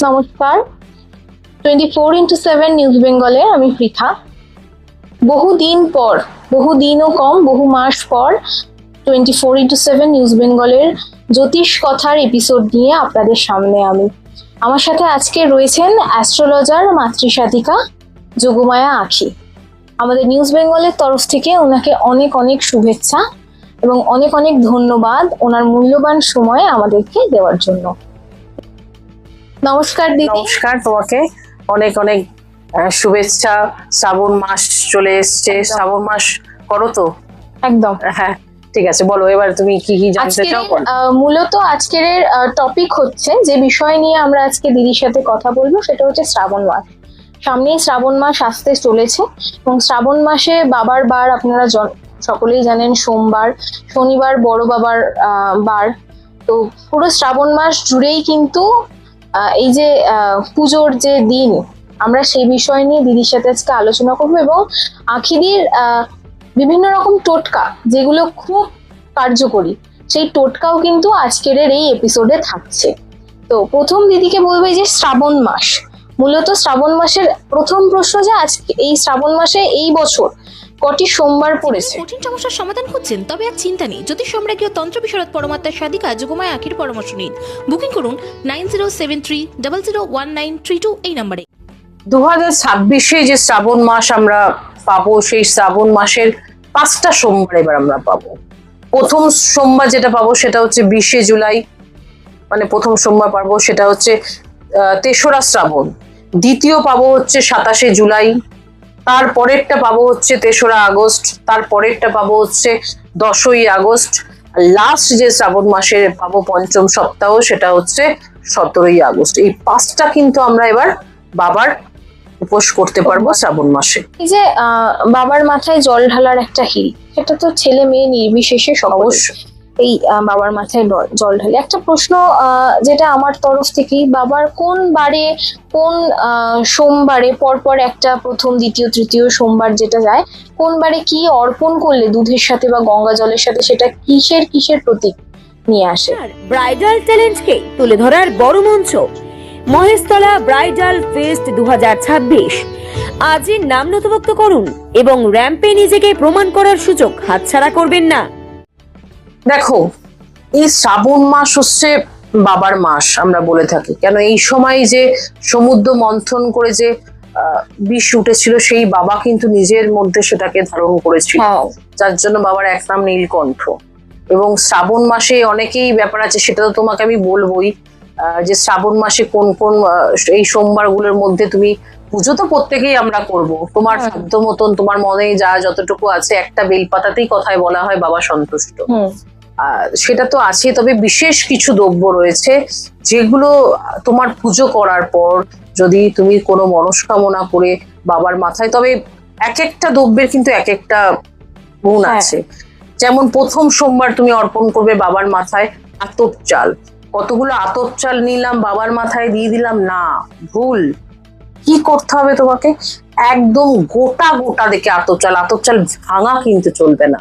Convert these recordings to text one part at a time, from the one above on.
নমস্কার, 24x7 news বেঙ্গলে আমি পৃথা। বহুদিন পর, বহুদিনও কম, বহু মাস পর 24x7 নিউজ বেঙ্গলের জ্যোতিষ কথার এপিসোড নিয়ে আপনাদের সামনে আমার সাথে আজকে রয়েছেন অ্যাস্ট্রোলজার মাতৃসাধিকা যোগমায়া আখি। আমাদের নিউজ বেঙ্গলের তরফ থেকে ওনাকে অনেক অনেক শুভেচ্ছা এবং অনেক অনেক ধন্যবাদ ওনার মূল্যবান সময় আমাদেরকে দেওয়ার জন্য। নমস্কার দিদি। নমস্কার, তোমাকে অনেক অনেক শুভেচ্ছা। শ্রাবণ মাস চলে এসছে, শ্রাবণ মাস করো তো? একদম, হ্যাঁ ঠিক আছে, বলো এবার তুমি কি কি জানতে চাও? মূলত আজকের টপিক হচ্ছে, যে বিষয় নিয়ে আমরা আজকে দিদির সাথে কথা বলবো সেটা হচ্ছে শ্রাবণ মাস। সামনেই শ্রাবণ মাস আসতে চলেছে এবং শ্রাবণ মাসে বাবার বার আপনারা সকলেই জানেন, সোমবার, শনিবার বড় বাবার বার। তো পুরো শ্রাবণ মাস জুড়েই কিন্তু এই যে পুজোর যে দিন, আমরা সেই বিষয় নিয়ে দিদির সাথে আজকে আলোচনা করবো এবং আখিদির বিভিন্ন রকম টোটকা যেগুলো খুব কার্যকরী, সেই টোটকাও কিন্তু আজকের এই এপিসোডে থাকছে। তো প্রথম দিদিকে বলবো যে শ্রাবণ মাস, মূলত শ্রাবণ মাসের প্রথম প্রশ্ন যে আজকে এই শ্রাবণ মাসে এই বছর কটি সোমবার পড়েছে? কঠিন সমস্যার সমাধান খুঁজছেন? তবে আর চিন্তা নেই। জ্যোতিষ সম্রাজ্ঞী ও তন্ত্র বিশারদ পরমাত্মার সাধিকা যোগমায়া আখির পরামর্শ নিন। বুকিং করুন 9073001932 এই নম্বরে। 2026-এ যে শ্রাবণ মাস আমরা পাবো, সেই শ্রাবণ মাসের 5টা সোমবার এবার আমরা পাবো। প্রথম সোমবার যেটা পাবো সেটা হচ্ছে 20শে জুলাই, মানে প্রথম সোমবার পাবো সেটা হচ্ছে 3রা শ্রাবণ। দ্বিতীয় পাবো হচ্ছে 27শে জুলাই, তার পরেরটা পাবো হচ্ছে 3রা আগস্ট, তার পরেরটা পাবো হচ্ছে 10ই আগস্ট। লাস্ট যে শ্রাবণ মাসের পাবো পঞ্চম সপ্তাহ সেটা হচ্ছে 17ই আগস্ট। এই 5টা কিন্তু আমরা এবার বাবার উপোস করতে পারবো শ্রাবণ মাসে। এই যে বাবার মাথায় জল ঢালার একটা হিড়, সেটা তো ছেলে মেয়ে নির্বিশেষে অবশ্যই এই বাবার মাথায় জল ঢালে। একটা প্রশ্ন যেটা আমার তরফ থেকেই, বাবার কোন বারে, কোন সোমবারে পরপর একটা প্রথম দ্বিতীয় তৃতীয় সোমবার যেটা যায়, কোন বারে কি অর্পণ করলে দুধের সাথে বা গঙ্গা জলের সাথে সেটা কিসের প্রতীক নিয়ে আসে? ব্রাইডাল ট্যালেন্টকে তুলে ধরার বড় মঞ্চ মহেশতলা ব্রাইডাল ফেস্ট 2026। আজই নাম নথিভুক্ত করুন এবং র্যাম্পে নিজেকে প্রমাণ করার সুযোগ হাতছাড়া করবেন না। দেখো, এই শ্রাবণ মাস হচ্ছে বাবার মাস আমরা বলে থাকি, কেন এই সময় যে সমুদ্র মন্থন করে যে বিষ উঠেছিল, সেই বাবা কিন্তু নিজের মধ্যে সেটাকে ধারণ করেছিল, যার জন্য বাবার এক নাম নীলকণ্ঠ। এবং শ্রাবণ মাসে অনেকেই ব্যাপার আছে, সেটা তো তোমাকে আমি বলবোই, যে শ্রাবণ মাসে কোন কোন এই সোমবার গুলোর মধ্যে তুমি পুজো তো প্রত্যেকেই আমরা করব, তোমার সাধ্য মতন, তোমার মনে যা যতটুকু আছে, একটা বেলপাতাতেই কথায় বলা হয় বাবা সন্তুষ্ট, সেটা তো আছে। তবে বিশেষ কিছু দ্রব্য রয়েছে যেগুলো তোমার পুজো করার পর যদি তুমি কোনো মনস্কামনা করে বাবার মাথায়, তবে এক একটা দ্রব্যের কিন্তু এক একটা গুণ আছে। যেমন প্রথম সোমবার তুমি অর্পণ করবে বাবার মাথায় আতপ চাল। কতগুলো আতপ চাল নিলাম বাবার মাথায় দিয়ে দিলাম না, ভুল। কি করতে হবে তোমাকে? একদম গোটা গোটা দেখে আতপ চাল ভাঙা কিন্তু চলবে না।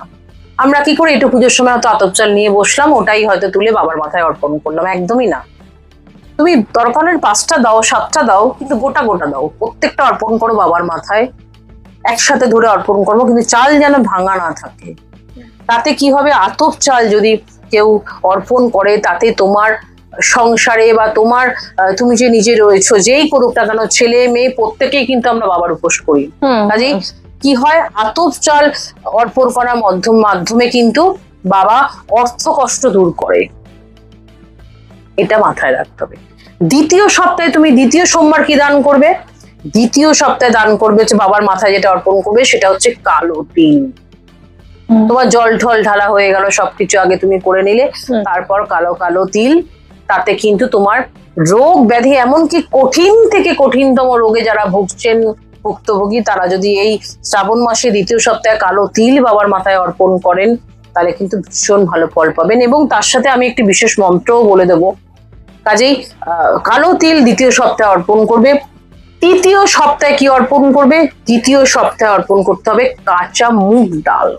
আমরা কি করে একটু পুজোর সময় হয়তো আতপ চাল নিয়ে বসলাম, ওটাই হয়তো তুলে বাবার মাথায় অর্পণ করলাম, একদমই না। তুমি দরকারের 5টা দাও, 7টা দাও, কিন্তু গোটা গোটা দাও, প্রত্যেকটা অর্পণ করো বাবার মাথায়, একসাথে ধরে অর্পণ করবো, কিন্তু চাল যেন ভাঙা না থাকে। তাতে কি হবে, আতপ চাল যদি কেউ অর্পণ করে, তাতে তোমার সংসারে বা তোমার তুমি যে নিজে রয়েছো, যেই করুক না কেন, ছেলে মেয়ে প্রত্যেকেই কিন্তু আমরা বাবার উপোস করি। কাজেই কি হয়, আতপ চাল অর্পণ করার মাধ্যমে কিন্তু বাবা অর্থ কষ্ট দূর করে, এটা মাথায় রাখতে হবে। দ্বিতীয় সপ্তাহে তুমি দ্বিতীয় সোমবার কি দান করবে? দ্বিতীয় সপ্তাহে দান করবে হচ্ছে বাবার মাথায় যেটা অর্পণ করবে সেটা হচ্ছে কালো তিল। তোমার জল ঢল ঢালা হয়ে গেল, সবকিছু আগে তুমি করে নিলে, তারপর কালো কালো তিল, তাতে কিন্তু তোমার রোগ ব্যাধি, এমনকি কঠিন থেকে কঠিনতম রোগে যারা ভুগছেন, ভুক্তভোগী, তারা যদি এই শ্রাবণ মাসে দ্বিতীয় সপ্তাহে কালো তিল বাবার মাথায় অর্পণ করেন, তাহলে কিন্তু ভীষণ ভালো ফল পাবেন। এবং তার সাথে আমি একটি বিশেষ মন্ত্রও বলে দেবো। কাজেই কালো তিল দ্বিতীয় সপ্তাহে অর্পণ করবে। তৃতীয় সপ্তাহে কি অর্পণ করবে? তৃতীয় সপ্তাহে অর্পণ করতে হবে কাঁচা মুগ ডাল।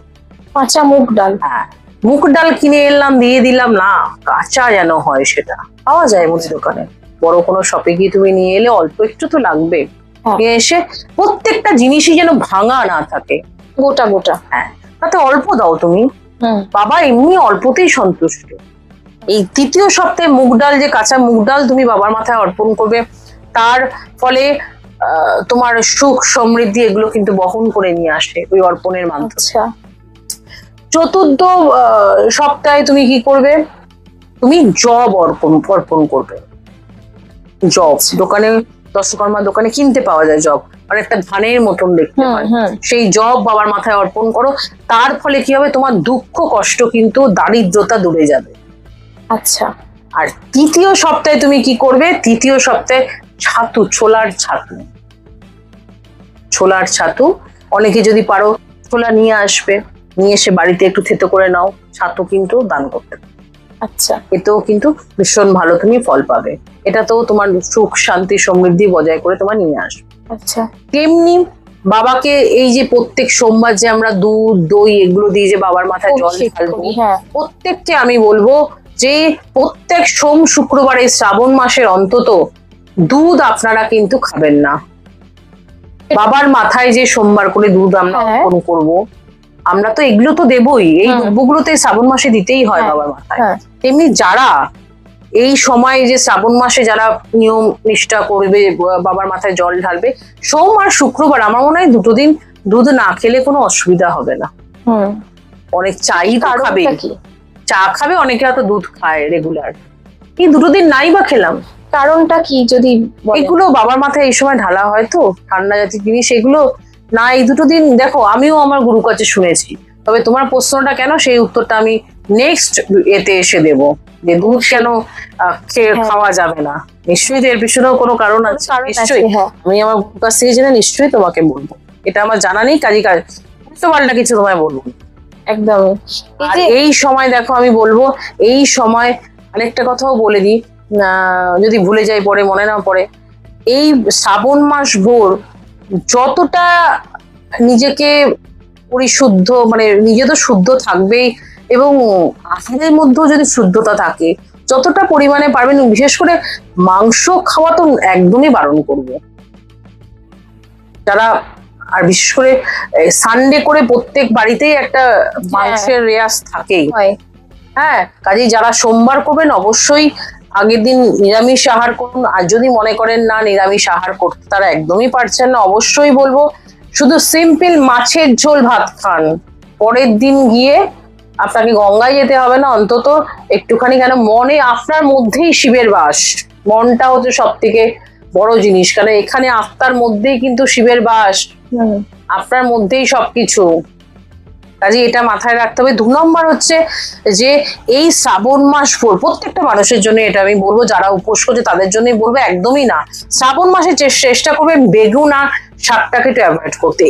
কাঁচা মুগ ডাল? হ্যাঁ, মুগ ডাল কিনে এলাম দিয়ে দিলাম না, কাঁচা যেন হয়, সেটা পাওয়া যায় মুদি দোকানে, বড় কোনো শপে গিয়ে তুমি নিয়ে এলে অল্প একটু তো লাগবে, হ্যাঁ। নিয়ে এসে প্রত্যেকটা জিনিসই যেন ভাঙা না থাকে, গোটা গোটা। হ্যাঁ, তাতে অল্প দাও তুমি, হুম। বাবা এমনি অল্পতেই সন্তুষ্ট। এই তৃতীয় সপ্তাহে মুগ ডাল, যে কাঁচা মুগ ডাল তুমি বাবার মাথায় অর্পণ করবে, তার ফলে তোমার সুখ সমৃদ্ধি এগুলো কিন্তু বহন করে নিয়ে আসে ওই অর্পণের মাধ্যমে। আচ্ছা। চতুর্থ সপ্তাহে তুমি কি করবে, তুমি জব অর্পণ করবে। জব দোকানে, দশকর্মা দোকানে কিনতে পাওয়া যায় জব, অনেকটা ধানের মতন দেখতে হুম, হয়, হুম। সেই জব বাবার মাথায় অর্পণ করো। তার ফলে কি হবে, তোমার দুঃখ কষ্ট কিন্তু দারিদ্রতা দূরে যাবে। আচ্ছা। আর তৃতীয় সপ্তাহে তুমি কি করবে, তৃতীয় সপ্তাহে ছাতু, ছোলার ছাতু, ছোলার ছাতু অনেকে যদি পারো ছোলা নিয়ে আসবে, নিয়ে এসে বাড়িতে একটু থেতো করে নাও, ছাতু কিন্তু দান করতে পারো। আচ্ছা। এতেও কিন্তু ভীষণ ভালো তুমি ফল পাবে, এটাতেও তোমার সুখ শান্তি সমৃদ্ধি বজায় করে তোমার নিয়ে আসবে। আচ্ছা। তেমনি বাবাকে এই যে প্রত্যেক সোমবার যে আমরা দুধ দই এগুলো দিয়ে যে বাবার মাথায় জল ঢালবো, হ্যাঁ। প্রত্যেককে আমি বলবো যে প্রত্যেক সোম শুক্রবার এই শ্রাবণ মাসের অন্তত দুধ আপনারা কিন্তু খাবেন না। বাবার মাথায় যে সোমবার করে দুধ আমরা হ্যাঁ। অর্পণ করবো, আমরা তো এগুলো তো দেবই, এই হুম। দ্রব্যগুলোতে শ্রাবণ মাসে দিতেই হয় হ্যাঁ, বাবার মাথায়। হ্যাঁ। তেমনি যারা এই সময় যে শ্রাবণ মাসে যারা নিয়ম নিষ্ঠা করবে, বাবার মাথায় জল ঢালবে, সোম আর শুক্রবার আমার মনে হয় দুটো দিন দুধ না খেলে কোনো অসুবিধা হবে না। হুম। অনেক চাই তো খাবে, কারণটা কি? চা খাবে, অনেকে হয়তো দুধ খায় রেগুলার, এই দুটো দিন নাই বা খেলাম, কারণটা কি যদি বলেন? এগুলো বাবার মাথায় এই সময় ঢালা হয় তো ঠান্ডা জাতীয় জিনিস, এগুলো না এই দুটো দিন। দেখো আমিও আমার গুরু কাছে শুনেছি, তবে তোমার প্রশ্নটা কেন সেই উত্তরটা আমি নেক্সট এতে এসে দেব, যে দুধ কেন খাওয়া যাবে না। নিশ্চয়ই তো এর পিছনেও কোনো কারণ আছে, কারণ আছে, নিশ্চয়ই হ্যাঁ। আমি আমার গুরু কাছ থেকে জেনে নিশ্চয়ই তোমাকে বলবো, এটা আমার জানা নেই, কাজে কাজ বুঝতে পারলে কিছু তোমায় বলবো। একদমই। এই আর যে এই সময় দেখো আমি বলবো, এই সময় আরেকটা কথাও বলে দিই, যদি ভুলে যাই পরে মনে না পড়ে, এই শ্রাবণ মাস ভোর যতটা নিজেকে পরিশুদ্ধ, মানে নিজে তো শুদ্ধ থাকবেই এবং আহারের মধ্যেও যদি শুদ্ধতা থাকে, যতটা পরিমাণে পারবেন, বিশেষ করে মাংস খাওয়া তো একদমই বারণ করব। যারা, আর বিশেষ করে সানডে করে প্রত্যেক বাড়িতেই একটা মাংসের রেয়াজ থাকেই, হয়। হ্যাঁ, কাজেই যারা সোমবার করবেন অবশ্যই আগের দিন নিরামিষ আহার করুন। আর যদি মনে করেন না নিরামিষ আহার করতে তারা একদমই পারছেন না, অবশ্যই বলবো শুধু সিম্পল মাছের ঝোল ভাত খান। পরের দিন গিয়ে আপনাকে গঙ্গায় যেতে হবে না, অন্তত একটুখানি, কেন মনে আপনার মধ্যেই শিবের বাস, মনটা হচ্ছে সব থেকে বড় জিনিস, কারণ এখানে আত্মার মধ্যেই কিন্তু শিবের বাস, হুম। আপনার মধ্যেই সবকিছু। কাজে এটা মাথায় রাখতে হবে। 2 নম্বর হচ্ছে যে এই শ্রাবণ মাস ভোর প্রত্যেকটা মানুষের জন্য, এটা আমি বলবো যারা উপোস করছে তাদের জন্যই বলবো, একদমই না শ্রাবণ মাসে চেষ্টা করবেন বেগুন আর শাকটাকে একটু অ্যাভয়েড করতে।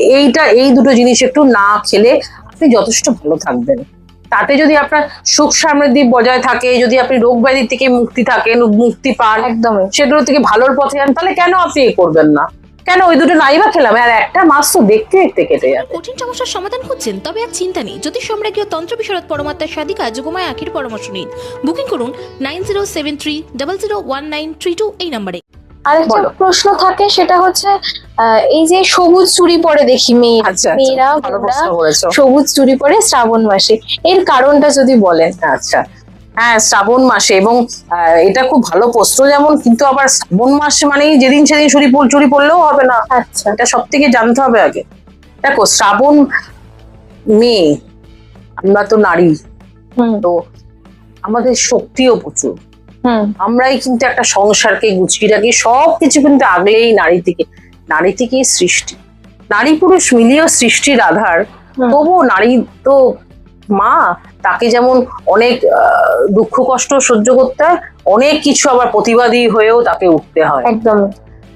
এই দুটো জিনিস একটু না খেলে আপনি যথেষ্ট ভালো থাকবেন। তাতে যদি আপনার সুখ সমৃদ্ধি বজায় থাকে, যদি আপনি রোগ ব্যাধি থেকে মুক্তি পান, একদমই। সেগুলো থেকে ভালোর পথে যান, তাহলে কেন আপনি করবেন না? কেন ওই দুটো নাই বা খেলাম, আর একটা মাস তো দেখতে দেখতে কেটে যাবে। কঠিন সমস্যার সমাধান খুঁজছেন? তবে আর চিন্তা নেই। জ্যোতিষ সম্রাজ্ঞী তন্ত্র বিশারদ পরমাত্মার সাধিকা যোগমায়া আখির পরামর্শ নিন। বুকিং করুন 9073001932 এই নম্বরে। আরেকটা বলো। প্রশ্ন থাকে, সেটা হচ্ছে এই যে সবুজ চুড়ি পরে দেখি মেয়েরা ভালো বোনরা প্রশ্ন করেছো। সবুজ চুড়ি পরে শ্রাবণ মাসে, এর কারণটা যদি বলেন। আচ্ছা, হ্যাঁ, শ্রাবণ মাসে, এবং এটা খুব ভালো প্রশ্ন, যেমন কিন্তু আবার শ্রাবণ মাসে মানে যেদিন সেদিন চুরি পড়লেও হবে না, আচ্ছা। এটা সব থেকে জানতে হবে আগে। দেখো শ্রাবণ মেয়ে, আমরা তো নারী, হুম। তো আমাদের শক্তিও প্রচুর, হুম। আমরাই কিন্তু একটা সংসারকে গুছিয়ে রাখি, সবকিছু কিন্তু আগলেই নারী থেকেই সৃষ্টি, নারী পুরুষ মিলিয়েও সৃষ্টির আধার। হুম। তবুও নারী তো মা, তাকে যেমন অনেক দুঃখ কষ্ট সহ্য করতে হয়, অনেক কিছু আবার প্রতিবাদী হয়েও তাকে উঠতে হয়। একদম।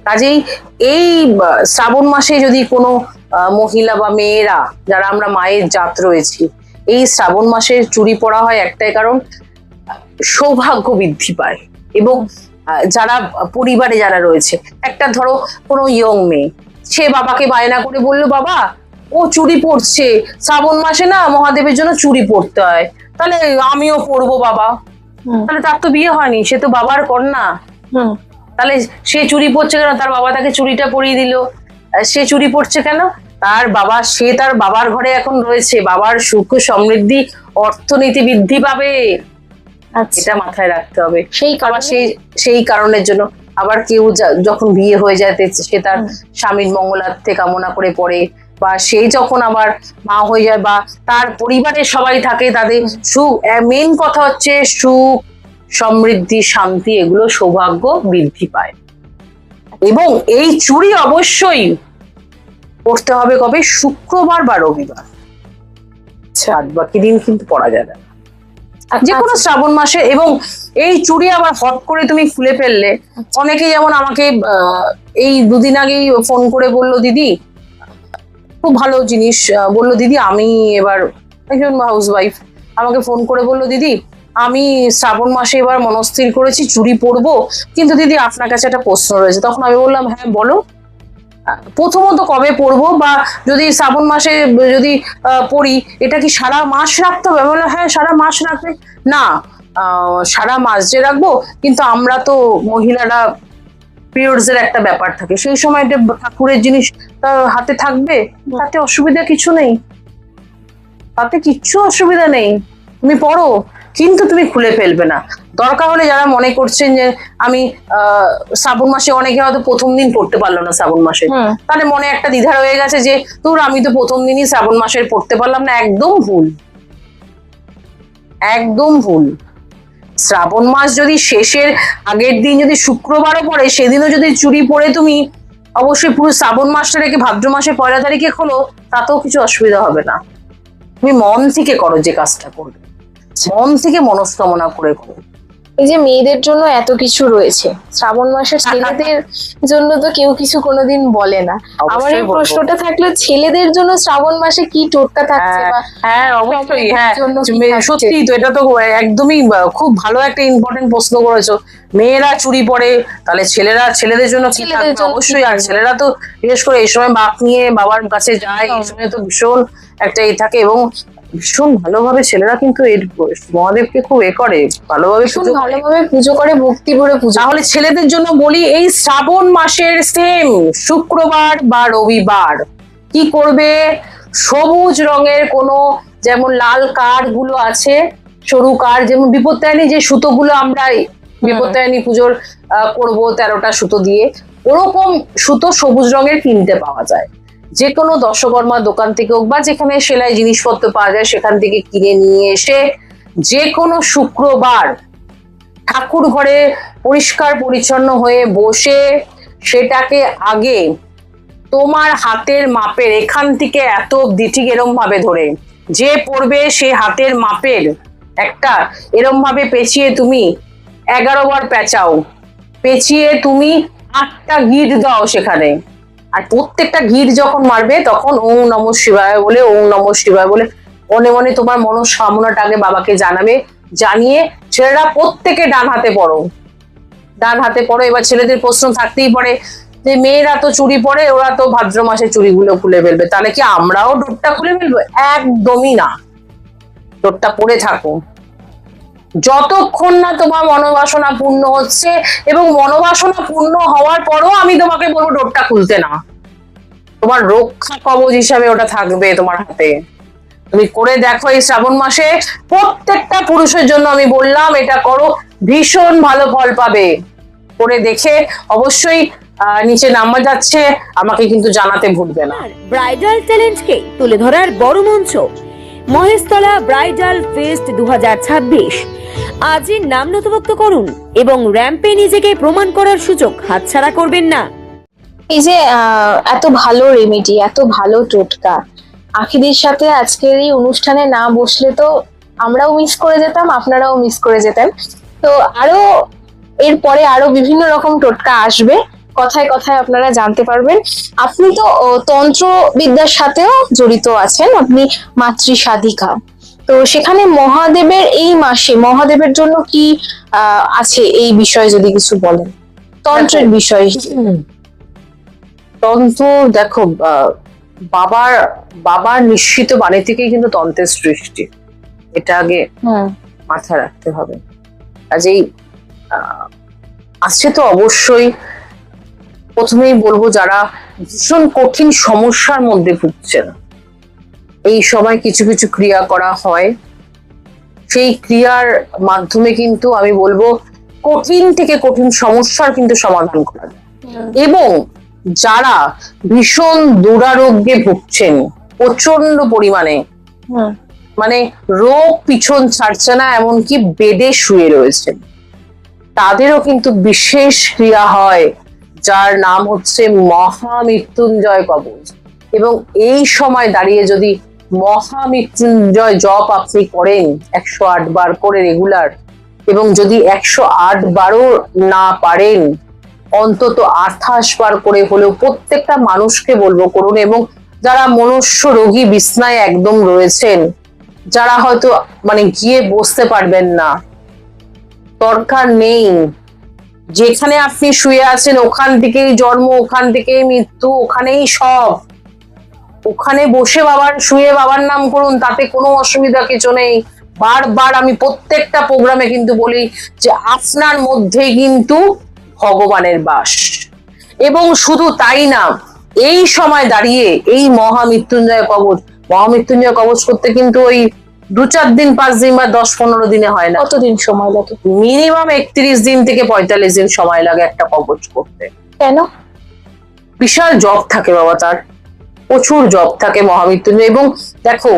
কাজেই এই শ্রাবণ মাসে যদি কোনো মহিলা বা মেয়েরা যারা আমরা মায়ের জাত রয়েছি, এই শ্রাবণ মাসে চুড়ি পরা হয় একটাই কারণ, সৌভাগ্য বৃদ্ধি পায়। এবং যারা পরিবারে যারা রয়েছে, একটা ধরো কোনো ইয়ং মেয়ে, সে বাবাকে বায়না করে বললো, বাবা ও চুড়ি পরছে, শ্রাবণ মাসে না মহাদেবের জন্য চুড়ি পরতে হয়, তাহলে আমিও পরবো বাবা। হুম। তাহলে তার তো বিয়ে হয়নি, সে তো বাবার কন্যা। হুম। তাহলে সে চুড়ি পরছে কেন? তার বাবা তাকে চুড়িটা পরিয়ে দিল। সে চুড়ি পরছে কেন? তার বাবা, সে তার বাবার ঘরে এখন রয়েছে, বাবার সুখ সমৃদ্ধি অর্থনীতি বৃদ্ধি পাবে, আচ্ছা, এটা মাথায় রাখতে হবে। সেই আবার কারণে সেই কারণের জন্য আবার কেউ যখন বিয়ে হয়ে যায় সে তার স্বামীর মঙ্গলার্থে কামনা করে পড়ে, বা সেই যখন আবার মা হয়ে যায় বা তার পরিবারের সবাই থাকে, তাদের সুখ, মেন কথা হচ্ছে সুখ সমৃদ্ধি শান্তি, এগুলো সৌভাগ্য বৃদ্ধি পায়। এবং এই চুড়ি অবশ্যই পড়তে হবে কবে? শুক্রবার বা রবিবার, বাদ বাকি দিন কিন্তু পড়া যাবে না, যে কোনো শ্রাবণ মাসে। এবং এই চুড়ি আবার হট করে তুমি খুলে ফেললে, অনেকে যেমন আমাকে এই দুদিন আগেই ফোন করে বললো, দিদি খুব ভালো জিনিস বললো, দিদি আমি এবার, একজন হাউস ওয়াইফ আমাকে ফোন করে বললো, দিদি আমি শ্রাবণ মাসে এবার মনস্থির করেছি চুড়ি পরবো, কিন্তু দিদি আপনার কাছে একটা প্রশ্ন রয়েছে। তখন আমি বললাম, হ্যাঁ বলো। প্রথমত কবে পরবো, বা যদি শ্রাবণ মাসে যদি পড়ি, এটা কি সারা মাস রাখতে হবে? আমি বললাম, হ্যাঁ সারা মাস রাখবে না, সারা মাস যে রাখবো, কিন্তু আমরা তো মহিলারা পিরিয়ডস এর একটা ব্যাপার থাকে, সেই সময় ঠাকুরের জিনিস হাতে থাকবে, তাতে অসুবিধা কিছু নেই, তাতে কিচ্ছু অসুবিধা নেই, তুমি পড়ো, কিন্তু তুমি খুলে ফেলবে না। দরকার হলে যারা মনে করছেন যে আমি শ্রাবণ মাসে, অনেকে হয়তো প্রথম দিন পড়তে পারলো না শ্রাবণ মাসে, তাহলে মনে একটা দ্বিধা রয়ে গেছে যে তোর আমি তো প্রথম দিনই শ্রাবণ মাসের পড়তে পারলাম না। একদম ভুল, একদম ভুল। শ্রাবণ মাস যদি শেষের আগের দিন যদি শুক্রবারও পড়ে, সেদিনও যদি চুড়ি পরে তুমি অবশ্যই পুরো শ্রাবণ মাসটা রেখে ভাদ্র মাসের 1 তারিখে খোলো, তাতেও কিছু অসুবিধা হবে না। তুমি মন থেকে করো, যে কাজটা করবে মন থেকে মনস্কামনা করে করো। এই যে মেয়েদের জন্য এত কিছু রয়েছে, শ্রাবণ মাসের ছেলেদের জন্য তো কেউ কিছু কোনোদিন বলে না। আমার এই অবশ্যই বলবো। প্রশ্নটা থাকলো, ছেলেদের জন্য শ্রাবণ মাসে কি টোটকা থাকছে, বা হ্যাঁ অবশ্যই, হ্যাঁ জন্য কি থাকছে? সত্যি তো, এটা তো একদমই খুব ভালো একটা ইম্পর্টেন্ট প্রশ্ন করেছো। মেয়েরা চুড়ি পরে, তাহলে ছেলেদের জন্য কি ছেলেদের থাকবে? জন্য কি অবশ্যই। আর থাকবে? ছেলেরা তো বিশেষ করে এই সময় বাপ নিয়ে বাবার কাছে যায়, এই সময় তো ভীষণ একটা থাকে, এবং ভীষণ ভালোভাবে ছেলেরা কিন্তু এর মহাদেবকে খুব করে, ভালোভাবে ভীষণ পুজো করে। ভালোভাবে পুজো করে, ভক্তি ভরে পুজো। তাহলে ছেলেদের জন্য বলি, এই শ্রাবণ মাসের সেম শুক্রবার বা রবিবার কি করবে? সবুজ রঙের কোনো, যেমন লাল কার গুলো আছে, সরু কার, যেমন বিপত্তায়নী যে সুতোগুলো আমরা বিপত্তায়নী পুজোর করবো 13টা সুতো দিয়ে, ওরকম সুতো সবুজ রঙের কিনতে পাওয়া যায়। যে কোনো দশকর্মার দোকান থেকে হোক, বা যেখানে সেলাই জিনিসপত্র পাওয়া যায় সেখান থেকে কিনে নিয়ে এসে, যে কোনো শুক্রবার ঠাকুর ঘরে পরিষ্কার পরিচ্ছন্ন হয়ে বসে, সেটাকে আগে তোমার হাতের মাপের, এখান থেকে এত অব্দি ঠিক এরম ভাবে ধরে, যে পড়বে সে হাতের মাপের একটা এরম ভাবে পেঁচিয়ে তুমি 11 বার পেঁচাও, পেঁচিয়ে তুমি 8টা গিট দাও সেখানে। আর প্রত্যেকটা গিট যখন মারবে, তখন ওম নমঃ শিবায় বলে, ওম নমঃ শিবায় বলে মনে মনে তোমার মনস্কামনাটা আগে বাবাকে জানাবে। জানিয়ে ছেলেরা প্রত্যেকে ডান হাতে পড়ো, ডান হাতে পড়ো। এবার ছেলেদের প্রশ্ন থাকতেই পারে যে মেয়েরা তো চুড়ি পরে, ওরা তো ভাদ্র মাসে চুড়িগুলো খুলে ফেলবে, তাহলে কি আমরাও ডোরটা খুলে ফেলবো? একদমই না, ডোরটা পরে থাকো যতক্ষণ না তোমার মনোবাসনা পূর্ণ হচ্ছে। এবং মনোবাসনা পূর্ণ হওয়ার পরও আমি তোমাকে বলবো ডোরটা খুলতে না, তোমার রক্ষা কবচ হিসাবে ওটা থাকবে তোমার হাতে। তুমি করে দেখো এই শ্রাবণ মাসে, প্রত্যেকটা পুরুষের জন্য আমি বললাম এটা করো, ভীষণ ভালো ফল পাবে। করে দেখে অবশ্যই নিচে নাম্বার যাচ্ছে, আমাকে কিন্তু জানাতে ভুলবে না। ব্রাইডাল ট্যালেন্টকে তুলে ধরার বড় মঞ্চ মহেশতলা ব্রাইডাল ফেস্ট 2026। আজই নাম নথিভুক্ত করুন এবং র্যাম্পে নিজেকে প্রমাণ করার সুযোগ হাতছাড়া করবেন না। এই যে এত ভালো রেমেডি, এত ভালো টোটকা, আখিদির সাথে আজকের এই অনুষ্ঠানে না বসলে তো আমরাও মিস করে যেতাম, আপনারাও মিস করে যেতেন। তো আরো এরপরে আরো বিভিন্ন রকম টোটকা আসবে, কথায় কথায় আপনারা জানতে পারবেন। আপনি তো তন্ত্র বিদ্যার সাথেও জড়িত আছেন, আপনি মাতৃ সাধিকা। তো সেখানে মহাদেবের এই মাসে মহাদেবের জন্য কি আছে এই বিষয়ে যদি কিছু বলেন, তন্ত্রের বিষয়ে। তন্ত্র দেখো, বাবার নিশ্চিত বাণী থেকেই কিন্তু তন্ত্রের সৃষ্টি, এটা আগে মাথায় রাখতে হবে। কাজেই আসছে তো অবশ্যই। প্রথমেই বলবো যারা ভীষণ কঠিন সমস্যার মধ্যে ভুগছেন, এই সময় কিছু কিছু ক্রিয়া করা হয়, সেই ক্রিয়ার মাধ্যমে কিন্তু আমি বলবো কঠিন থেকে কঠিন সমস্যার কিন্তু সমাধান করা যায়। এবং যারা ভীষণ দুরারোগ্যে ভুগছেন প্রচন্ড পরিমাণে, মানে রোগ পিছন ছাড়ছে না, এমনকি বেডে শুয়ে রয়েছেন, তাদেরও কিন্তু বিশেষ ক্রিয়া হয় যার নাম হচ্ছে মহামৃত্যুঞ্জয় কবচ। এবং এই সময় দাঁড়িয়ে যদি মহামৃত্যুঞ্জয় জপ আপনি করেন 108 বার করে রেগুলার, এবং যদি 108 বারও না পারেন অন্তত 28 বার করে হলেও প্রত্যেকটা মানুষকে বলবো করুন। এবং যারা মনুষ্য রোগী বিছনায় একদম রয়েছেন, যারা হয়তো মানে গিয়ে বসতে পারবেন না, দরকার নেই, যেখানে আপনি শুয়ে আছেন ওখান থেকেই জন্ম, ওখান থেকেই মৃত্যু, ওখানেই সব, ওখানে বসে শুয়ে বাবার নাম করুন, তাতে কোনো অসুবিধা কিছু নেই। বারবার আমি প্রত্যেকটা প্রোগ্রামে কিন্তু বলি যে আপনার মধ্যেই কিন্তু ভগবানের বাস। এবং শুধু তাই না, এই সময় দাঁড়িয়ে এই মহামৃত্যুঞ্জয় কবচ করতে কিন্তু ওই 2-4 দিন 5 দিন বা 10-15 দিনে হয় না, কতদিন সময় লাগে? মিনিমাম 31 দিন থেকে 45 দিন সময় লাগে একটা কবচ করতে। কেন? বিশাল জব থাকে বাবা, তার প্রচুর জব থাকে মহামৃত্যুঞ্জয়। এবং দেখো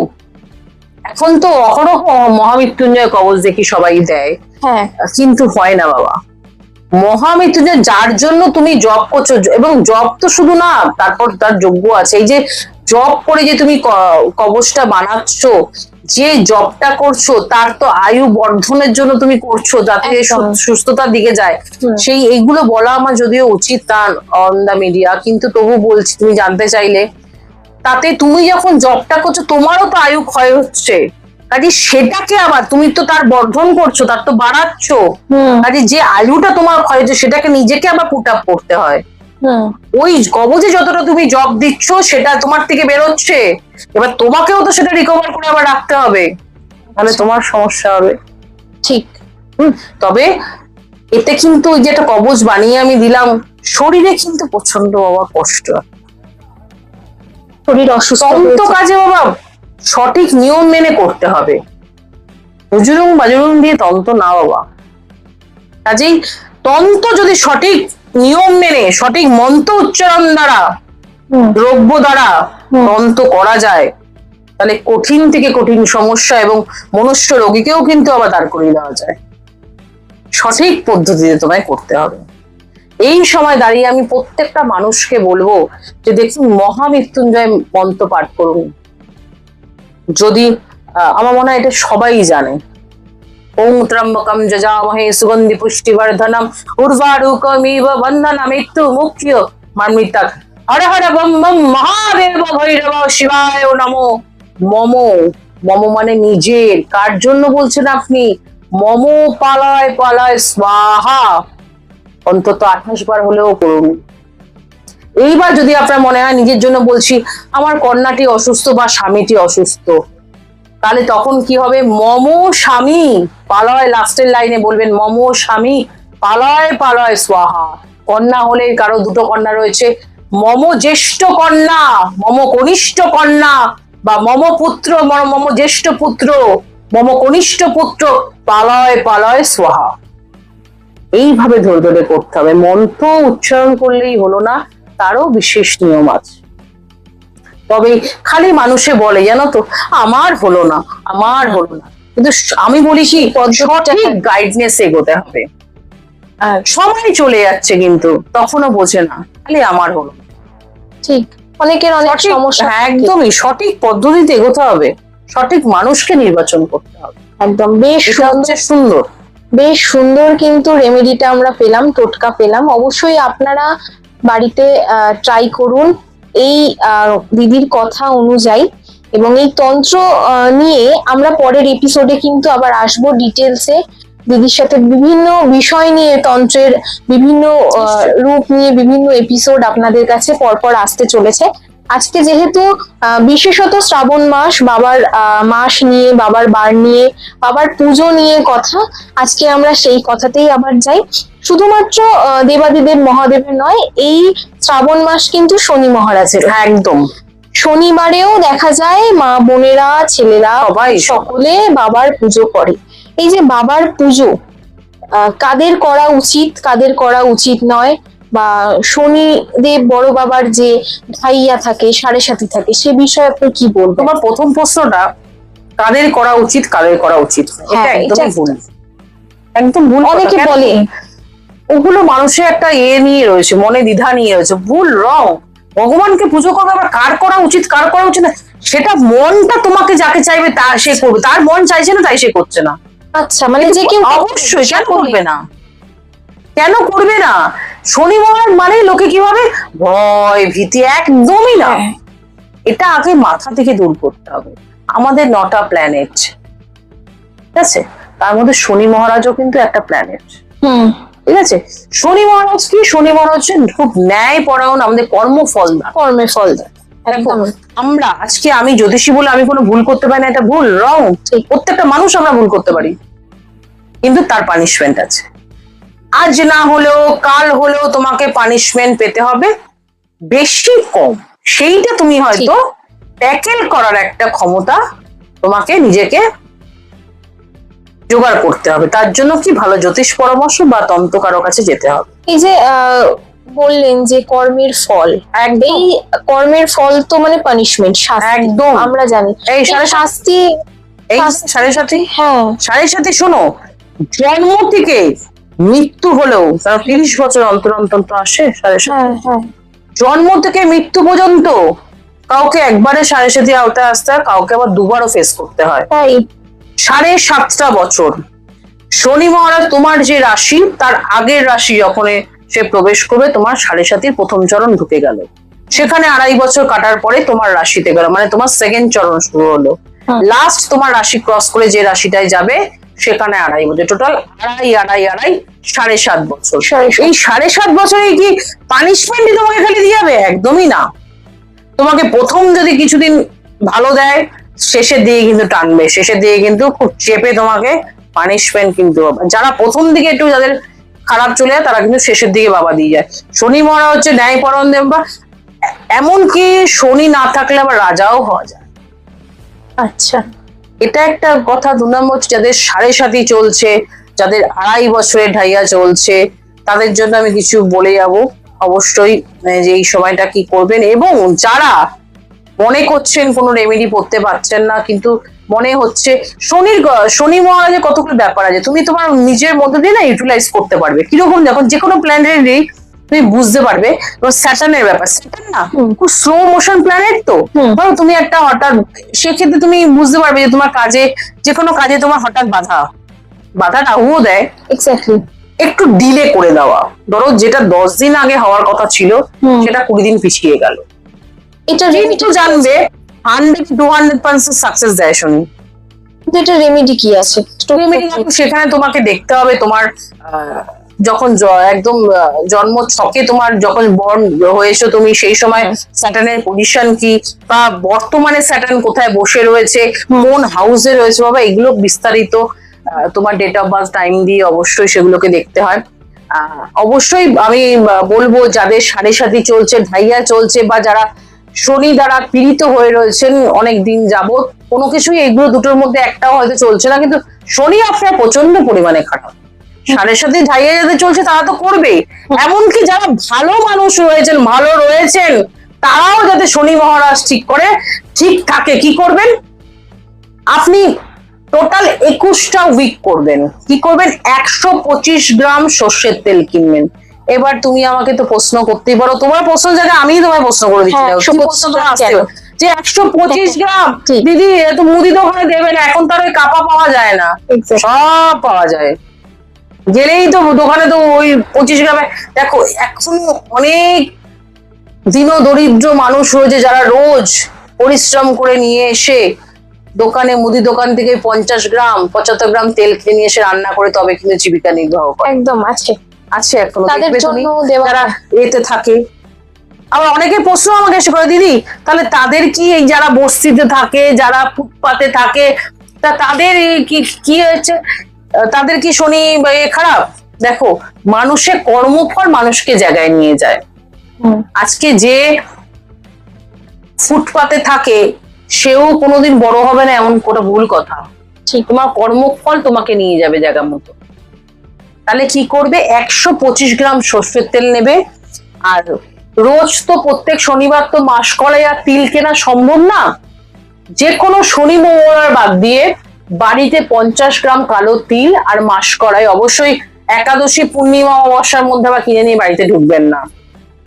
এখন তো অহরহ মহামৃত্যুঞ্জয় কবচ দেখি সবাই দেয়, হ্যাঁ, কিন্তু হয় না বাবা। মহামৃত্যুঞ্জয় যার জন্য তুমি জব করছো, এবং জব তো শুধু না, তারপর তার যোগ্য আছে। এই যে জব করে যে তুমি কবচটা বানাচ্ছ, যে জবটা করছো তার তো আয়ু বর্ধনের জন্য তুমি করছো, যাতে সুস্থতার দিকে যায়। সেই এইগুলো বলা আমার যদিও উচিত না অন দা মিডিয়া, কিন্তু তবু বলছি, তুমি জানতে চাইলে, তাতে তুমি যখন জবটা করছো তোমারও তো আয়ু ক্ষয় হচ্ছে, কাজে সেটাকে আবার তুমি তো তার বর্ধন করছো, তার তো বাড়াচ্ছ, কাজে যে আয়ুটা তোমার ক্ষয় হচ্ছে সেটাকে নিজেকে আবার পুট আপ করতে হয়। ওই কবচে যতটা তুমি জব দিচ্ছ সেটা তোমার থেকে বেরোচ্ছে, এবার তোমাকেও তো সেটা রিকভার করে আবার রাখতে হবে, তাহলে তোমার সমস্যা হবে। ঠিক। তবে এতে কিন্তু ওই যে একটা কবচ বানিয়ে আমি দিলাম, শরীরে কিন্তু প্রচন্ড বাবা কষ্ট, শরীর অসুস্থ, তন্ত্র কাজে বাবা সঠিক নিয়ম মেনে করতে হবে। হুজুরুম বাজুরুম দিয়ে তন্ত্র না বাবা। কাজেই তন্ত্র যদি সঠিক নিয়ম মেনে সঠিক মন্ত্র উচ্চারণ দ্বারা, দ্রব্য দ্বারা তন্ত্র করা যায়, তাহলে কঠিন থেকে কঠিন সমস্যা এবং মনুষ্য রোগীকেও কিন্তু আবার দাঁড় করিয়ে দেওয়া যায়। সঠিক পদ্ধতিতে তোমায় করতে হবে। এই সময় দাঁড়িয়ে আমি প্রত্যেকটা মানুষকে বলবো যে দেখুন, মহামৃত্যুঞ্জয় মন্ত্র পাঠ করুন। যদি আমার মনে হয় এটা সবাই জানে, ওং ত্রম্বকম যজামহে সুগন্ধি পুষ্টিবর্ধনম উর্বারুকমিব বন্ধনা মৃত্যু মুখ্য মার্মিতাক হর হর বম বম মহাদেব ভৈরব শিবায় নমো। মম, মম মানে নিজের, কার জন্য বলছেন আপনি? মম পালয় পালয় স্বাহা, অন্তত 28 বার হলেও করুন। এইবার যদি আপনার মনে হয় নিজের জন্য বলছি, আমার কন্যাটি অসুস্থ বা স্বামীটি অসুস্থ, তাহলে তখন কি হবে? মম স্বামী পালয়, লাস্টের লাইনে বলবেন মম স্বামী পালয় পালয় স্বাহা। কন্যা হলে, কারো 2টো কন্যা রয়েছে, মম জ্যেষ্ঠ কন্যা, মম কনিষ্ঠ কন্যা, বা মম পুত্র, মম জ্যেষ্ঠ পুত্র, মম কনিষ্ঠ পুত্র, পালয় পালয় স্বাহা। এইভাবে ধরে ধরে করতে হবে। মন্ত্র উচ্চারণ করলেই হলো না, তারও বিশেষ নিয়ম আছে। তবে খালি মানুষে বলে জানো তো, আমার হলো না, আমার হলো না, কিন্তু আমি বলি কি, সঠিক গাইডনেস এগোতে হবে। সময় চলে যাচ্ছে কিন্তু তখনও বোঝে না, খালি আমার হলো না। ঠিক, অনেকের অনেক সমস্যা। হ্যাঁ, একদমই সঠিক পদ্ধতিতে এগোতে হবে, সঠিক মানুষকে নির্বাচন করতে হবে। একদম বেশ সুন্দর, বেশ সুন্দর কিন্তু রেমেডিটা আমরা পেলাম, টোটকা পেলাম। অবশ্যই আপনারা বাড়িতে ট্রাই করুন এই দিদির কথা অনুযায়ী। এবং এই তন্ত্র নিয়ে আমরা পরের এপিসোডে কিন্তু আবার আসবো ডিটেলসে, দিদির সাথে বিভিন্ন বিষয় নিয়ে, তন্ত্রের বিভিন্ন রূপ নিয়ে বিভিন্ন এপিসোড আপনাদের কাছে পরপর আসতে চলেছে। আজকে যেহেতু বিশেষত শ্রাবণ মাস, বাবার মাস নিয়ে, বাবার বার নিয়ে, বাবার পুজো নিয়ে কথা, আজকে আমরা সেই কথাতেই আবার যাই। শুধুমাত্র দেবাদিদেব মহাদেবের নয়, এই শ্রাবণ মাস কিন্তু শনি মহারাজের। একদম। শনিবারেও দেখা যায় মা বোনেরা, ছেলেরা সবাই সকলে বাবার পুজো করে। এই যে বাবার পুজো কাদের করা উচিত, কাদের করা উচিত নয়, বা শনিদেব বড় বাবার যে ঢাইয়া থাকে, সাড়ে সাথী থাকে, সে বিষয়ে আপনি কি বলবেন? তোমার প্রথম প্রশ্নটা কাদের করা উচিত, কাদের করা উচিত না, এটা হ্যাঁ, একদমই এটা- ভুল, একদম ভুল। অনেকে কথা। বলে ওগুলো মানুষের একটা নিয়ে রয়েছে, মনে দ্বিধা নিয়ে রয়েছে, ভুল, রং। ভগবানকে পুজো করবে, আবার কার করা উচিত কার করা উচিত না, সেটা মনটা তোমাকে যাকে চাইবে তা সে করবে, তার মন চাইছে না তাই সে করছে না। আচ্ছা, মানে যে কেউ অবশ্যই কেন করবে না, কেন করবে না? শনি মহারাজ মানে লোকে কিভাবে ভয় ভীতি, একদমই না। হ্যাঁ। এটা আগে মাথা থেকে দূর করতে হবে। আমাদের 9টা প্ল্যানেট, ঠিক আছে, তার মধ্যে শনি মহারাজও কিন্তু একটা প্ল্যানেট, হুম, ঠিক আছে। শনি মহারাজ কি, শনি মহারাজ খুব ন্যায় পরায়ণ, আমাদের কর্মফল দান। কর্মের ফল দেয়। দেখো, একদম। আমরা আজকে আমি জ্যোতিষী বলে আমি কোনো ভুল করতে পারি না, এটা ভুল, রং। ঠিক। প্রত্যেকটা মানুষ আমরা ভুল করতে পারি, কিন্তু তার পানিশমেন্ট আছে। আজ না হলেও কাল হলেও তোমাকে পানিশমেন্ট পেতে হবে, বেশি কম সেইটা তুমি হয়তো ট্যাকেল করার একটা ক্ষমতা তোমাকে নিজেকে জোগাড় করতে হবে। তার জন্য কি ভালো জ্যোতিষ পরামর্শ বা তন্ত্র কারো কাছে যেতে হবে। এই যে বললেন যে কর্মের ফল, একদম এই কর্মের ফল তো মানে পানিশমেন্ট, শাস্তি। একদম। আমরা জানি এই এই সাড়ে শাস্তি। এই সাড়ে সাথে, হ্যাঁ, সাড়ে সাথে শোনো, জন্ম থেকে মৃত্যু হলেও, কারণ 30 বছর অন্তর অন্তর তো আসে সাড়ে সাথে, হ্যাঁ, হ্যাঁ, জন্ম থেকে মৃত্যু পর্যন্ত কাউকে একবারে সাড়ে সাথে আওতায় আসতে হয়, কাউকে আবার দুবারও ফেস করতে হয়। তাই 7.5টা বছর শনি মহারাজ তোমার যে রাশি তার আগের রাশি যখন সে প্রবেশ করবে, তোমার সাড়ে সাতির প্রথম চরণ ঢুকে গেল, সেখানে 2.5 বছর কাটার পরে তোমার রাশিতে গেল, মানে তোমার সেকেন্ড চরণ শুরু হলো। লাস্ট তোমার রাশি ক্রস করে যে রাশিটায় যাবে সেখানে 2.5 বছর, টোটাল 2.5 7.5 বছর। 7.5 এই 7.5 বছরে কি পানিশমেন্টই তোমাকে খালি দিয়ে যাবে? একদমই না। তোমাকে প্রথম যদি কিছুদিন ভালো দেয়, শেষের দিকে কিন্তু টানবে, শেষের দিকে কিন্তু খুব চেপে তোমাকে পানিশমেন্ট কিন্তু হবে। যারা প্রথম দিকে একটু যাদের খারাপ চলে যায় তারা কিন্তু শেষের দিকে বাবা দিয়ে যায়। শনি মহারাজ হচ্ছে ন্যায়পরায়ণ দেব, বা এমনকি শনি না থাকলে আবার রাজাও হওয়া যায়। আচ্ছা, এটা একটা কথা। 2 নম্বর, যাদের সাড়ে সাথী চলছে, যাদের 2.5 বছরের ঢাইয়া চলছে, তাদের জন্য আমি কিছু বলে যাব অবশ্যই, যে এই সময়টা কি করবেন। এবং যারা মনে করছেন কোনো রেমেডি করতে পারছেন না, কিন্তু মনে হচ্ছে শনি মহারাজের কতগুলো ব্যাপার আছে, তুমি তোমার নিজের মধ্যে দিয়ে না ইউটিলাইজ করতে পারবে। কিরকম, যখন যে কোনো প্ল্যানেটেরই তুমি বুঝতে পারবে। স্যাটার্নের ব্যাপার, স্যাটার্ন না খুব স্লো মোশন প্ল্যানেট, তো ধরো তুমি একটা হঠাৎ, সেক্ষেত্রে তুমি বুঝতে পারবে যে তোমার কাজে, যে কোনো কাজে তোমার হঠাৎ বাধা রাহুও দেয়, এক্স্যাক্টলি। একটু ডিলে করে দেওয়া। ধরো যেটা 10 দিন আগে হওয়ার কথা ছিল সেটা 20 দিন পিছিয়ে গেল, এটা কিন্তু জানবে 100-200% সাকসেস দেয় শনি। এটা রেমেডি কি আছে? সেখানে তোমাকে দেখতে হবে তোমার যখন একদম জন্ম ছকে তোমার যখন বর্ন হয়েছো তুমি, সেই সময় স্যাটার্নের পজিশন কি, বা বর্তমানে স্যাটার্ন কোথায় বসে রয়েছে, কোন হাউসে রয়েছে, বাবা এগুলো বিস্তারিত তোমার ডেট অফ বার্থ টাইম দিয়ে অবশ্যই সেগুলোকে দেখতে হয়। অবশ্যই আমি বলবো যাদের সাড়ে সাথী চলছে, ঢাইয়া চলছে, বা যারা শনি দ্বারা পীড়িত হয়ে রয়েছেন অনেক দিন যাবত, কোনো কিছুই এগুলো দুটোর মধ্যে একটাও হয়তো চলছে না, কিন্তু শনি আপনার প্রচন্ড পরিমাণে খারাপ। সাড়ে সাথে ঢাইয়া যাদের চলছে তারা তো করবেই, এমনকি যারা ভালো মানুষ রয়েছেন, ভালো রয়েছেন, তারাও যাতে শনি মহারাজ ঠিক থাকে, কি করবেন আপনি? টোটাল 21টা উইক করবেন। কি করবেন? 125 গ্রাম সর্ষের তেল কিনবেন। এবার তুমি আমাকে তো প্রশ্ন করতেই পারো, তোমার প্রশ্ন জায়গায় আমি তোমায় প্রশ্ন করে দিচ্ছি, যে 125 গ্রাম দিদি এত মুদি দোকানে দেবেন, এখন তার ওই কাপা পাওয়া যায় না, সব পাওয়া যায়, গেলেই তো দোকানে তো ওই 25 গ্রামে। দেখো এখনো অনেক দরিদ্র মানুষ রয়েছে যারা রোজ পরিশ্রম করে নিয়ে এসে দোকানে, মুদি দোকান থেকে 50 গ্রাম 75 গ্রাম তেল কিনে নিয়ে এসে রান্না করে তবে কিন্তু জীবিকা নির্বাহ করে। একদম আছে এখনো তাদের জন্য যারা এতে থাকে, আবার অনেকে প্রশ্ন আমাকে এসে করে, দিদি তাহলে তাদের কি, এই যারা বস্তিতে থাকে, যারা ফুটপাতে থাকে, তাদের কি কি হয়েছে, তাদের কি শনি খারাপ? দেখো, মানুষের কর্মফল মানুষকে জায়গায় নিয়ে যায়। আজকে যে ফুটপাতে থাকে সেও কোনোদিন বড় হবে না, এমন কোনো ভুল কথা। ঠিক, তোমার কর্মফল তোমাকে নিয়ে যাবে জায়গা মতো। তাহলে কি করবে, 125 গ্রাম সর্ষের তেল নেবে। আর রোজ তো প্রত্যেক শনিবার তো মাসকলাই আর তিল কেনা সম্ভব না, যে কোনো শনি মঙ্গলবার বাদ দিয়ে বাড়িতে 50 গ্রাম কালো তিল আর মাসকলাই, অবশ্যই একাদশী পূর্ণিমা অমাবস্যার মধ্যে আবার কিনে নিয়ে বাড়িতে ঢুকবেন না।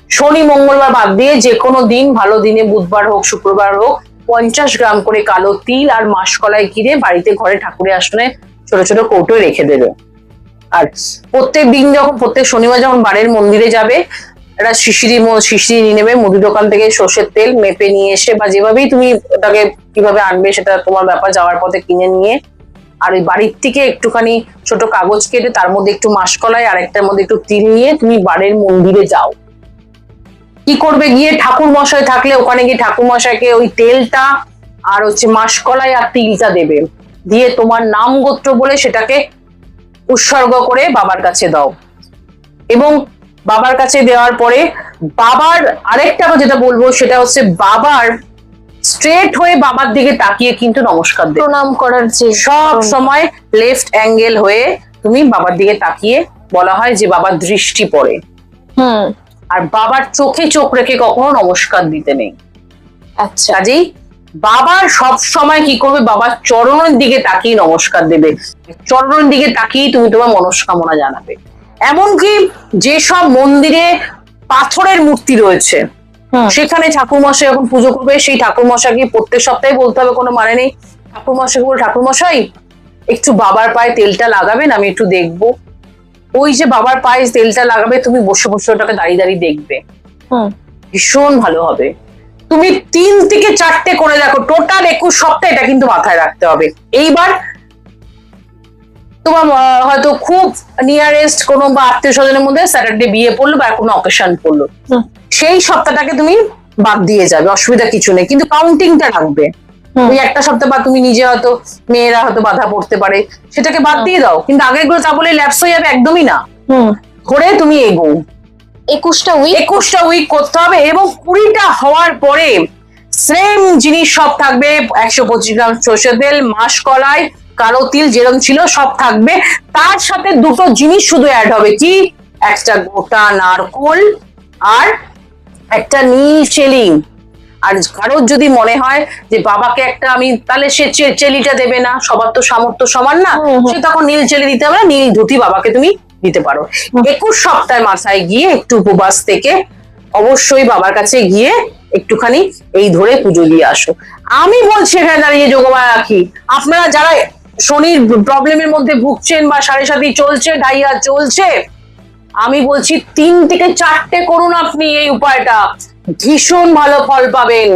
শনি মঙ্গলবার বাদ দিয়ে যে কোনো দিন, ভালো দিনে বুধবার হোক শুক্রবার হোক, 50 গ্রাম করে কালো তিল আর মাসকলাই কিনে বাড়িতে ঘরে ঠাকুরের আসনে ছোট ছোট কৌটোয় রেখে দেবে। আর প্রত্যেক দিন যখন, প্রত্যেক শনিবার যখন বাড়ির মন্দিরে যাবে, একটা শিশিরি নিয়ে নেবে মুদি দোকান থেকে, সর্ষের তেল মেপে নিয়ে এসে, বা যেভাবেই তুমি ওটাকে কিভাবে আনবে সেটা তোমার ব্যাপার, যাওয়ার পথে কিনে নিয়ে, আর ওই বাড়ির থেকে একটুখানি ছোট কাগজ কেটে তার মধ্যে একটু মাসকলাই আর একটার মধ্যে একটু তিল নিয়ে তুমি বাড়ির মন্দিরে যাও। কি করবে, গিয়ে ঠাকুর মশাই থাকলে ওখানে গিয়ে ঠাকুর মশাইকে ওই তেলটা আর মাসকলাই আর তিলটা দেবে, দিয়ে তোমার নাম গোত্র বলে সেটাকে উৎসর্গ করে বাবার কাছে দাও। এবং বাবার কাছে দেওয়ার পরে বাবার আরেকটা যেটা বলবো সেটা হচ্ছে, বাবার স্ট্রেট হয়ে বাবার দিকে তাকিয়ে কিন্তু নমস্কার দেবে। প্রণাম করার যে সব সময় লেফট অ্যাঙ্গেল হয়ে তুমি বাবার দিকে তাকিয়ে, বলা হয় যে বাবার দৃষ্টি পড়ে। আর বাবার চোখে চোখ রেখে কখনো নমস্কার দিতে নেই। আচ্ছা, কাজেই বাবার সব সময় কি করবে, বাবার চরণের দিকে তাকিয়ে নমস্কার দেবে, চরণের দিকে তাকিয়ে তুমি তোমার মনস্কামনা জানাবে। এমনকি যেসব মন্দিরে পাথরের মূর্তি রয়েছে সেখানে ঠাকুর মশাই যখন পুজো করবে, সেই ঠাকুর মশাইকে প্রত্যেক সপ্তাহে বলতে হবে, কোনো মানে নেই, ঠাকুর মশাইকে বল, ঠাকুর মশাই একটু বাবার পায়ে তেলটা লাগাবেন, আমি একটু দেখবো। ওই যে বাবার পায়ে তেলটা লাগাবে, তুমি বসে বসে ওটাকে দাঁড়িয়ে দাঁড়িয়ে দেখবে, ভীষণ ভালো হবে। তুমি 3 থেকে 4টে করে দেখো, টোটাল 21 সপ্তাহ, এটা কিন্তু মাথায় রাখতে হবে। এইবার তোমার হয়তো খুব নিয়ারেস্ট কোনো বা আত্মীয় স্বজনের মধ্যে স্যাটারডে বিয়ে পড়লো বা কোনো অকেশন পড়লো, সেই সপ্তাহটাকে তুমি বাদ দিয়ে যাবে, অসুবিধা কিছু নেই, কিন্তু কাউন্টিংটা রাখবে। ওই একটা সপ্তাহ বা তুমি নিজে হয়তো, মেয়েরা হয়তো বাধা পড়তে পারে, সেটাকে বাদ দিয়ে দাও, কিন্তু আগের গুলো তা বলে ল্যাপস হয়ে যাবে, একদমই না। ধরে তুমি এগো, 21টা উইক করতে হবে। এবং 20টা হওয়ার পরে সেম জিনিস সব থাকবে, 125 গ্রাম সর্ষের তেল, মাসকলাই, কালো তিল যেরকম ছিল সব থাকবে, তার সাথে 2টো জিনিস শুধু অ্যাড হবে, কি, একটা গোটা নারকোল আর একটা নীল চেলি। আর কারোর যদি মনে হয় যে বাবাকে একটা আমি, তাহলে সে চেলিটা দেবে না, সবার তো সামর্থ্য সমান না, সে তখন নীল চেলি দিতে হবে না, নীল ধুতি বাবাকে তুমি দিতে পারো। 21 সপ্তাহে মাথায় গিয়ে একটু উপবাস থেকে অবশ্যই বাবার কাছে গিয়ে একটুখানি এই ধরে পুজো দিয়ে আসো। আমি বলছি এখানে দাঁড়িয়ে যোগমায়া আঁখি, আপনারা যারা শনির প্রবলেমের মধ্যে ভুগছেন বা সাড়ে সাথে চলছে, ডাইয়া চলছে, আমি বলছি 3 থেকে 4টে করুন আপনি এই উপায়টা, ভীষণ ভালো ফল পাবেন।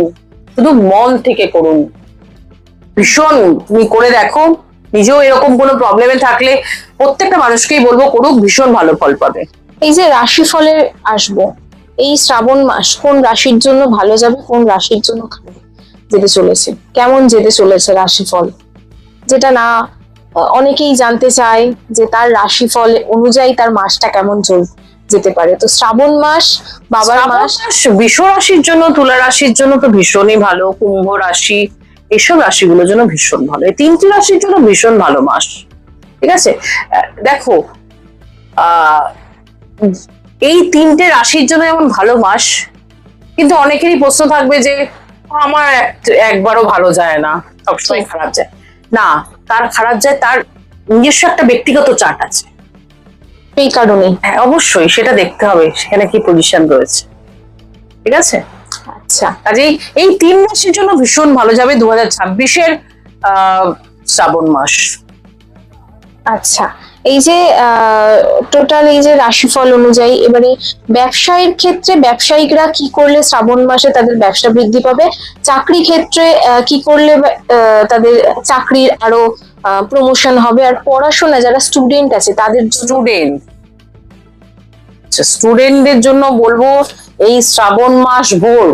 শুধু মন থেকে করুন, ভীষণ, তুমি করে দেখো। নিজেও এরকম কোনো প্রবলেমে থাকলে প্রত্যেকটা মানুষকেই বলবো করুক, ভীষণ ভালো ফল পাবে। এই যে রাশিফলে আসবো, এই শ্রাবণ মাস কোন রাশির জন্য ভালো যাবে, কোন রাশির জন্য খারাপ যেতে চলেছে, কেমন যেতে চলেছে রাশিফল, যেটা না অনেকেই জানতে চায় যে তার রাশিফল অনুযায়ী তার মাসটা কেমন যেতে পারে। তো শ্রাবণ মাস বাবার মাস। বৃষ রাশির জন্য, তুলা রাশির জন্য তো ভীষণই ভালো, কুম্ভ রাশি, এইসব রাশিগুলোর জন্য ভীষণ ভালো, এই 3টি রাশির জন্য ভীষণ ভালো মাস। ঠিক আছে, দেখো এই 3টে রাশির জন্য এমন ভালো মাস, কিন্তু অনেকেরই প্রশ্ন থাকবে যে আমার একবারও ভালো যায় না, সবসময় খারাপ যায়। না, তার খারাপ যায়, তার নিজস্ব একটা ব্যক্তিগত চার্ট আছে, এই কারণে অবশ্যই সেটা দেখতে হবে সেখানে কি পজিশন রয়েছে। ঠিক আছে, আচ্ছা, কাজেই এই 3 মাসের জন্য ভীষণ ভালো যাবে 2026-এর শ্রাবণ মাস। আচ্ছা, এই যে টোটাল এই যে রাশিফল অনুযায়ী, এবারে ব্যবসায়ের ক্ষেত্রে ব্যবসায়িকরা কি করলে শ্রাবণ মাসে তাদের ব্যবসা বৃদ্ধি পাবে, চাকরি ক্ষেত্রে কি করলে তাদের চাকরির আরো প্রমোশন হবে, আর পড়াশোনা যারা স্টুডেন্ট আছে তাদের স্টুডেন্টদের জন্য বলবো এই শ্রাবণ মাস ভোর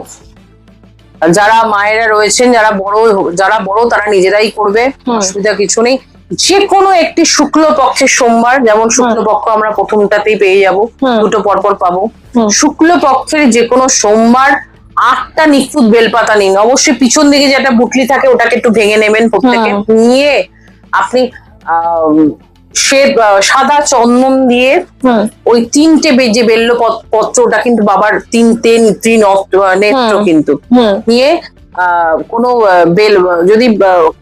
যারা মায়েরা রয়েছেন, যারা বড় তারা নিজেরাই করবে, অসুবিধা কিছু নেই। যে কোনো একটি শুক্লপক্ষের সোমবার, যেমন শুক্লপক্ষ আমরা প্রথমটাতেই পেয়ে যাব, দুটো পরপর পাবো। শুক্লপক্ষের যে কোনো সোমবার 8টা নিখুঁত বেলপাতা নিন। অবশ্যই পিছন দিকে যে একটা বুটলি থাকে ওটাকে একটু ভেঙে নেবেন প্রত্যেকে, নিয়ে আপনি সাদা চন্দন দিয়ে ওই 3টে যে বেল্ল পত্র, ওটা কিন্তু বাবার 3টে নেত্র কিন্তু, নিয়ে কোনো বেল, যদি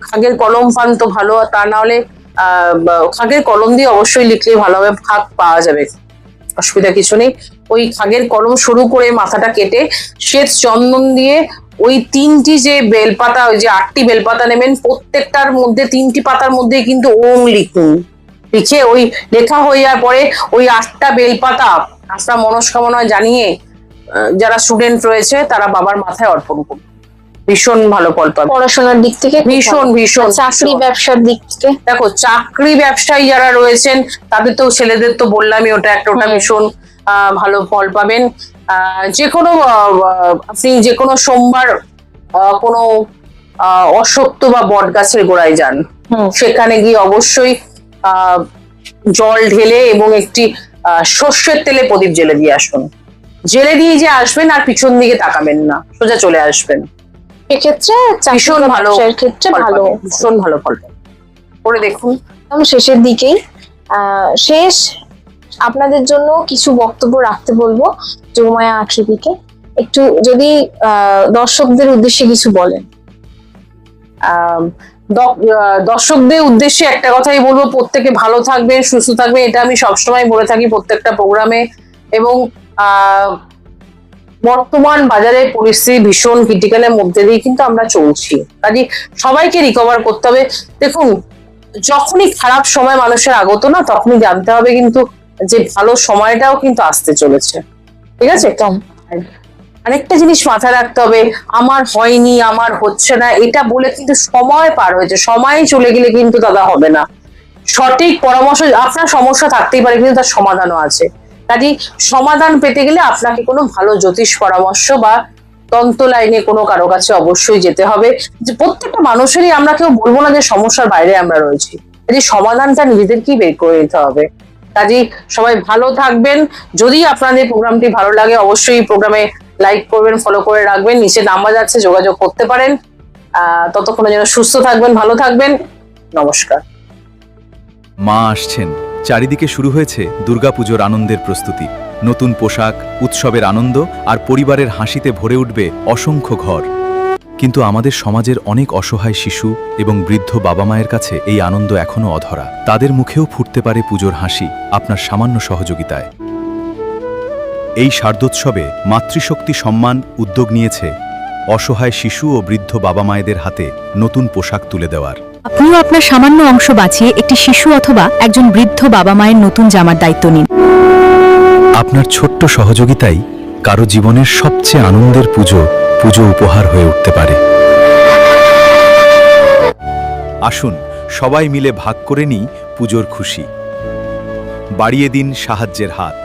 খাগের কলম পান তো ভালো, তা না হলে খাগের কলম দিয়ে অবশ্যই লিখলে ভালো হবে, খাগ পাওয়া যাবে, অসুবিধা কিছু নেই। ওই খাগের কলম শুরু করে মাথাটা কেটে শ্বেত চন্দন দিয়ে ওই 3টি যে বেলপাতা, ওই যে 8টি বেলপাতা নেবেন, প্রত্যেকটার মধ্যে 3টি পাতার মধ্যে কিন্তু ওম লিখুন। লিখে ওই লেখা হয়ে যাওয়ার পরে ওই 8টা বেলপাতা আপনার মনস্কামনা জানিয়ে যারা স্টুডেন্ট রয়েছে তারা বাবার মাথায় অর্পণ করুন, ভীষণ ভালো ফল পাবে। পড়াশোনার দিক থেকে ভীষণ ভীষণ। চাকরি ব্যবসার দিক থেকে দেখো, চাকরি ব্যবসায়ী যারা রয়েছেন তাদের তো, ছেলেদের তো বললামই, ওটা ভীষণ ভালো ফল পাবেন। যে কোনো আপনি যে কোনো সোমবার কোনো অশ্বত্থ বা বট গাছের গোড়ায় যান, সেখানে গিয়ে অবশ্যই জল ঢেলে এবং একটি সর্ষের তেলে প্রদীপ জেলে দিয়ে আসুন। জেলে দিয়ে যে আসবেন আর পিছন দিকে তাকাবেন না, সোজা চলে আসবেন। এক্ষেত্রে ভীষণ ভালো ক্ষেত্রে ভালো, ভীষণ ভালো ফল পাবেন। করে দেখুন। শেষের দিকেই শেষ আপনাদের জন্য কিছু বক্তব্য রাখতে বলবো যোগমায়া আখৃতিকে, একটু যদি দর্শকদের উদ্দেশ্যে কিছু বলেন। দর্শকদের উদ্দেশ্যে একটা কথাই বলবো, প্রত্যেকে ভালো থাকবেন, সুস্থ থাকবেন, এটা আমি সবসময় বলে থাকি প্রত্যেকটা প্রোগ্রামে। এবং বর্তমান বাজারের পরিস্থিতি ভীষণ ক্রিটিক্যালের মধ্যে দিয়ে কিন্তু আমরা চলছি, কাজে সবাইকে রিকভার করতে হবে। দেখুন, যখনই খারাপ সময় মানুষের আগত না, তখনই জানতে হবে কিন্তু যে ভালো সময়টাও কিন্তু আসতে চলেছে, ঠিক আছে? আরেকটা জিনিস মাথায় রাখতে হবে, আমার হয়নি, আমার হচ্ছে না, এটা বলে কিন্তু সময় পার হয়েছে, সময় চলে গেলে কিন্তু দাদা হবে না। সঠিক পরামর্শ, আপনার সমস্যা থাকতেই পারে কিন্তু তার সমাধানও আছে, কাজে সমাধান পেতে গেলে আপনাকে কোনো ভালো জ্যোতিষ পরামর্শ বা তন্ত্র লাইনে কোনো কারো কাছে অবশ্যই যেতে হবে। যে প্রত্যেকটা মানুষেরই, আমরা কেউ বলবো না যে সমস্যার বাইরে আমরা রয়েছি, কাজে সমাধানটা নিজেদেরকেই বের করে নিতে হবে। কাজেই সবাই ভালো থাকবেন। যদি আপনাদের প্রোগ্রামটি ভালো লাগে অবশ্যই প্রোগ্রামে লাইক করবেন, ফলো করে রাখবেন, নিচে নাম্বার যাচ্ছে, যোগাযোগ করতে পারেন। ততক্ষণে যেন সুস্থ থাকবেন, ভালো থাকবেন, নমস্কার। মা আসছেন, চারিদিকে শুরু হয়েছে দুর্গাপুজোর আনন্দের প্রস্তুতি। নতুন পোশাক, উৎসবের আনন্দ আর পরিবারের হাসিতে ভরে উঠবে অসংখ্য ঘর। কিন্তু আমাদের সমাজের অনেক অসহায় শিশু এবং বৃদ্ধ বাবা মায়ের কাছে এই আনন্দ এখনো অধরা। তাদের মুখেও ফুটতে পারে পুজোর হাসি আপনার সামান্য সহযোগিতায়। এই শারদোৎসবে মাতৃশক্তি সম্মান উদ্যোগ নিয়েছে অসহায় শিশু ও বৃদ্ধ বাবা মায়েদের হাতে নতুন পোশাক তুলে দেওয়ার। আপনিও আপনার সামান্য অংশ বাঁচিয়ে একটি শিশু অথবা একজন বৃদ্ধ বাবা মায়ের নতুন জামার দায়িত্ব নিন। আপনার ছোট্ট সহযোগিতাই কারো জীবনের সবচেয়ে আনন্দের পুজো উপহার হয়ে উঠতে পারে। আসুন সবাই মিলে ভাগ করে নিই পুজোর খুশি। বাড়িয়ে দিন সাহায্যের হাত।